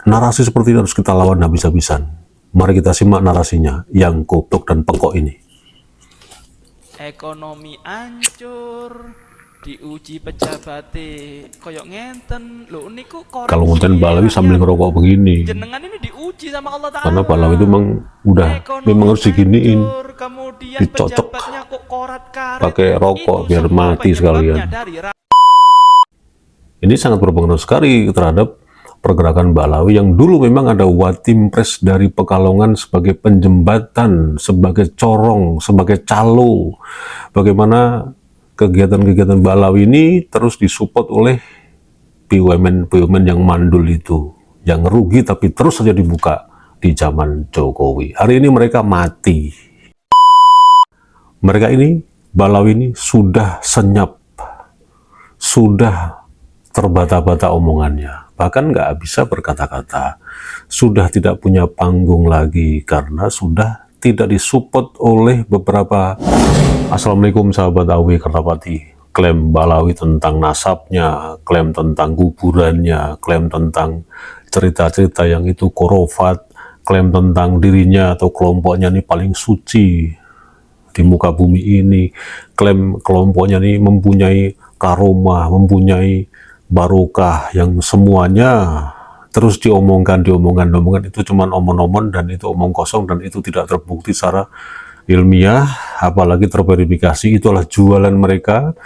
narasi seperti ini harus kita lawan habis-habisan. Mari kita simak narasinya yang goblok dan pekok ini. Ekonomi ancur, diuji pejabatnya koyok ngenten lho niku korupsi. Kalau ngonten Balawi sambil ngerokok begini, jenengan ini diuji sama Allah Ta'ala. karena Balawi itu memang harus diginiin, kemudian dicocok pejabatnya kok korat-karet pakai rokok itu biar semua mati penyebabnya sekalian. dari Ini sangat berpengaruh sekali terhadap pergerakan Balawi yang dulu memang ada Watimpres dari Pekalongan sebagai penjembatan, sebagai corong, sebagai calo. Bagaimana kegiatan-kegiatan Balawi ini terus disupport oleh BUMN yang mandul itu, yang rugi tapi terus saja dibuka di zaman Jokowi. Hari ini mereka mati. Mereka ini, Balawi ini sudah senyap, sudah terbata-bata omongannya, bahkan nggak bisa berkata-kata, sudah tidak punya panggung lagi karena sudah tidak disupport oleh beberapa. Assalamualaikum sahabat Awi Kertapati. Klaim Balawi tentang nasabnya, klaim tentang kuburannya, klaim tentang cerita-cerita yang itu korofat, klaim tentang dirinya atau kelompoknya ini paling suci di muka bumi ini, klaim kelompoknya ini mempunyai karomah, mempunyai barokah, yang semuanya terus diomongkan itu cuman omong-omong dan itu omong kosong dan itu tidak terbukti secara ilmiah, apalagi terverifikasi. Itulah jualan mereka,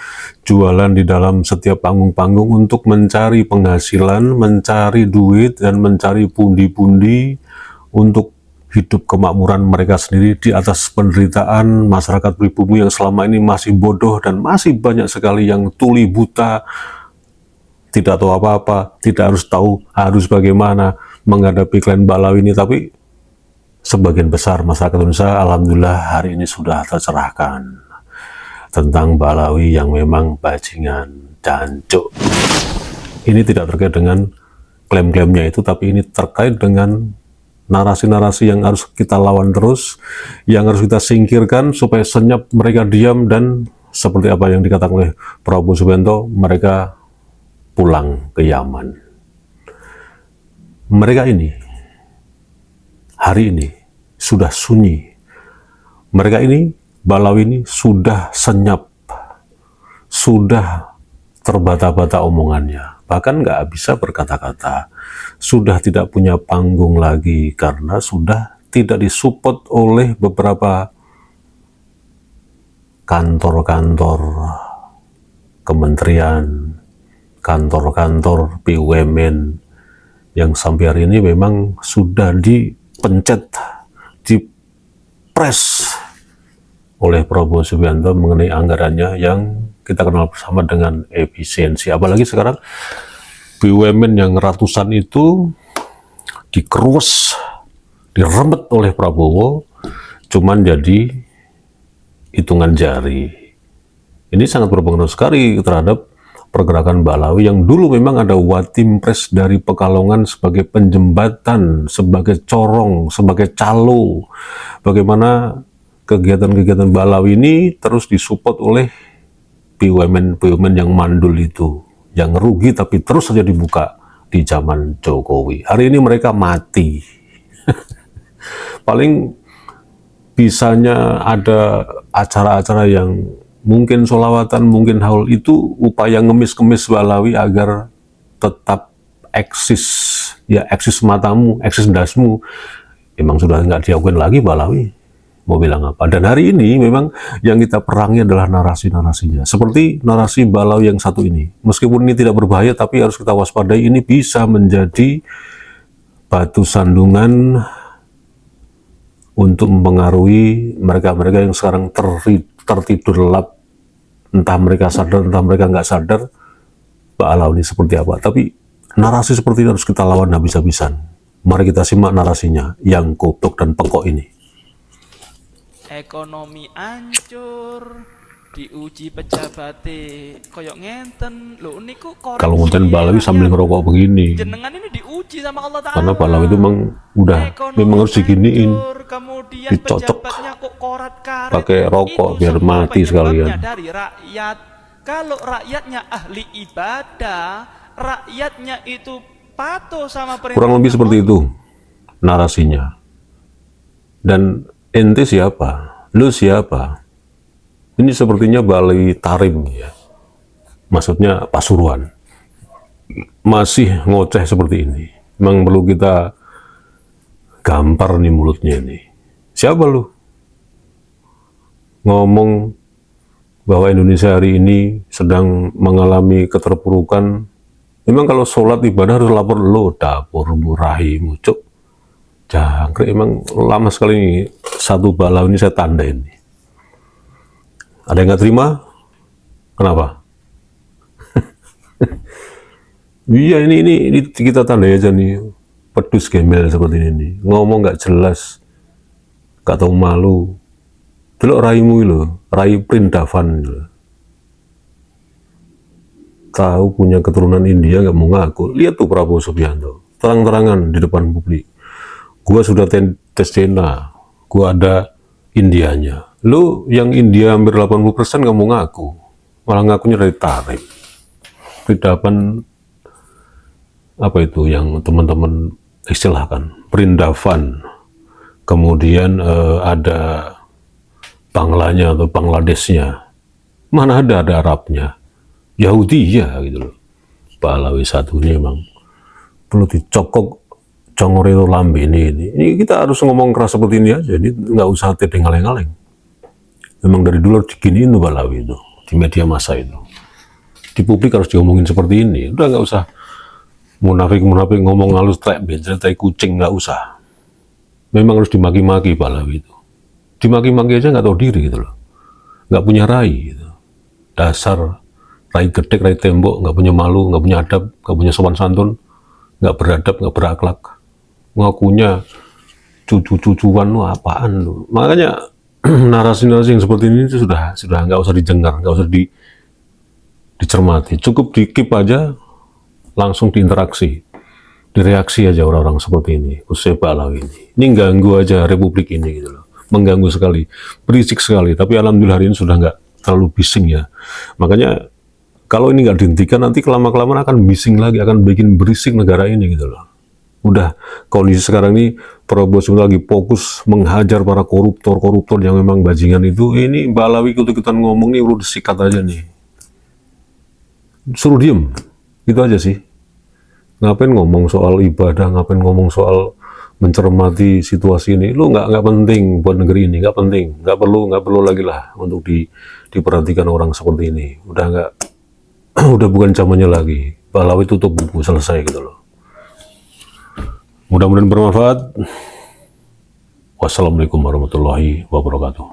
jualan di dalam setiap panggung-panggung untuk mencari penghasilan, mencari duit dan mencari pundi-pundi untuk hidup kemakmuran mereka sendiri di atas penderitaan masyarakat pribumi yang selama ini masih bodoh dan masih banyak sekali yang tuli buta, tidak tahu apa-apa, tidak harus tahu harus bagaimana menghadapi klien Balawi ini. Tapi sebagian besar masyarakat Indonesia alhamdulillah hari ini sudah tercerahkan tentang Balawi yang memang bajingan, jancuk. Ini tidak terkait dengan klaim-klaimnya itu, tapi ini terkait dengan narasi-narasi yang harus kita lawan terus, yang harus kita singkirkan supaya senyap, mereka diam, dan seperti apa yang dikatakan oleh Prabowo Subianto, mereka pulang ke Yaman. Mereka ini hari ini sudah sunyi. Mereka ini, Balawi ini sudah senyap, sudah terbata-bata omongannya, bahkan nggak bisa berkata-kata, sudah tidak punya panggung lagi karena sudah tidak disupport oleh beberapa kantor-kantor kementerian, kantor-kantor BUMN yang sampai hari ini memang sudah dipencet, dipres oleh Prabowo Subianto mengenai anggarannya yang kita kenal bersama dengan efisiensi. Apalagi sekarang BUMN yang ratusan itu dikeruas, diremet oleh Prabowo, cuman jadi hitungan jari. Ini sangat berpengaruh sekali terhadap pergerakan Balawi yang dulu memang ada Watimpres dari Pekalongan sebagai penjembatan, sebagai corong, sebagai calo. Bagaimana kegiatan-kegiatan Balawi ini terus disupport oleh BUMN yang mandul itu, yang rugi tapi terus saja dibuka di zaman Jokowi. Hari ini mereka mati. Paling bisanya ada acara-acara yang mungkin sholawatan, mungkin haul, itu upaya ngemis-ngemis Balawi agar tetap eksis, ya eksis matamu, eksis dasmu. Emang sudah nggak diakuin lagi Balawi, mau bilang apa. Dan hari ini memang yang kita perangi adalah narasi-narasinya, seperti narasi Balawi yang satu ini. Meskipun ini tidak berbahaya, tapi harus kita waspadai. Ini bisa menjadi batu sandungan untuk mempengaruhi mereka-mereka yang sekarang tertidur lelap, entah mereka sadar, entah mereka nggak sadar, Balawi ini seperti apa. Tapi narasi seperti ini harus kita lawan habis-habisan. Mari kita simak narasinya yang goblok dan pekok ini. Ekonomi ancur, diuji pejabatnya koyok ngenten lho niku korupsi. Kalau ngonten Balawi sambil ngerokok begini, jenengan ini diuji sama Allah Ta'ala. karena Balawi itu memang harus diginiin, kemudian dicocok pejabatnya kok korat-karet pakai rokok itu biar semua mati penyebabnya sekalian. dari rakyat. Kalau rakyatnya ahli ibadah, rakyatnya itu patuh sama perintah. Kurang lebih seperti itu narasinya. Dan ente siapa? Lu siapa? Ini sepertinya Balawi Tarim ya. Maksudnya Pasuruan. Masih ngoceh seperti ini. Memang perlu kita gampar nih mulutnya ini. Siapa lu? Ngomong bahwa Indonesia hari ini sedang mengalami keterpurukan. Memang kalau sholat ibadah harus lapor lo, dapur murahi mucuk. Jangkrik, emang lama sekali ini satu Balawi ini saya tanda ini. Ada yang nggak terima? Kenapa? Iya, ini kita tandai aja nih, pedus gembel seperti ini. Ngomong nggak jelas, nggak tahu malu. Delok raimu lo, rai Prindavan lo. Tahu punya keturunan India nggak mau ngaku. Lihat tuh Prabowo Subianto, terang-terangan di depan publik. Gua sudah tes DNA, gua ada Indianya. Lu yang India hampir 80% nggak mau ngaku, malah ngakunya dari Tarim. Prindavan apa itu yang teman-teman istilahkan Prindavan. Kemudian ada Banglanya atau Bangladeshnya. Mana ada Arabnya, Yahudi ya gitu loh. Balawi satu ini emang perlu dicokok congor itu lambe ini kita harus ngomong keras seperti ini aja. Ini nggak usah tedeng kaleng-kaleng. Memang dari dulu diginiin tuh Balawi itu di media massa itu. Di publik harus diomongin seperti ini. Udah nggak usah munafik ngomong halus trek benjel tai kucing, nggak usah. Memang harus dimaki-maki Balawi itu. Dimaki-maki aja nggak tahu diri gitu loh. Nggak punya rai gitu. Dasar rai gedek, rai tembok, nggak punya malu, nggak punya adab, nggak punya sopan santun, nggak beradab, nggak berakhlak. Ngakunya cucu-cucuan lu apaan lu. Makanya narasi-narasi yang seperti ini itu sudah nggak usah dijengar, nggak usah dicermati. Cukup di-keep aja, langsung diinteraksi, direaksi aja orang-orang seperti ini, khususnya Balawi ini. Ini ganggu aja republik ini gitu loh. Mengganggu sekali, berisik sekali. Tapi alhamdulillah hari ini sudah nggak terlalu bising ya. Makanya kalau ini nggak dihentikan nanti kelama-kelamaan akan bising lagi, akan bikin berisik negara ini gitu loh. Udah kondisi sekarang ini Prabowo sudah lagi fokus menghajar para koruptor yang memang bajingan itu. Ini Balawi ikut-ikutan ngomong nih, udah disikat aja nih. Suruh diem, itu aja sih. Ngapain ngomong soal ibadah, ngapain ngomong soal mencermati situasi ini? Lu nggak penting buat negeri ini, nggak penting, nggak perlu lagi lah untuk diperhatikan orang seperti ini. Udah nggak, udah bukan zamannya lagi. Balawi tutup buku, selesai gitu loh. Mudah-mudahan bermanfaat. Wassalamualaikum warahmatullahi wabarakatuh.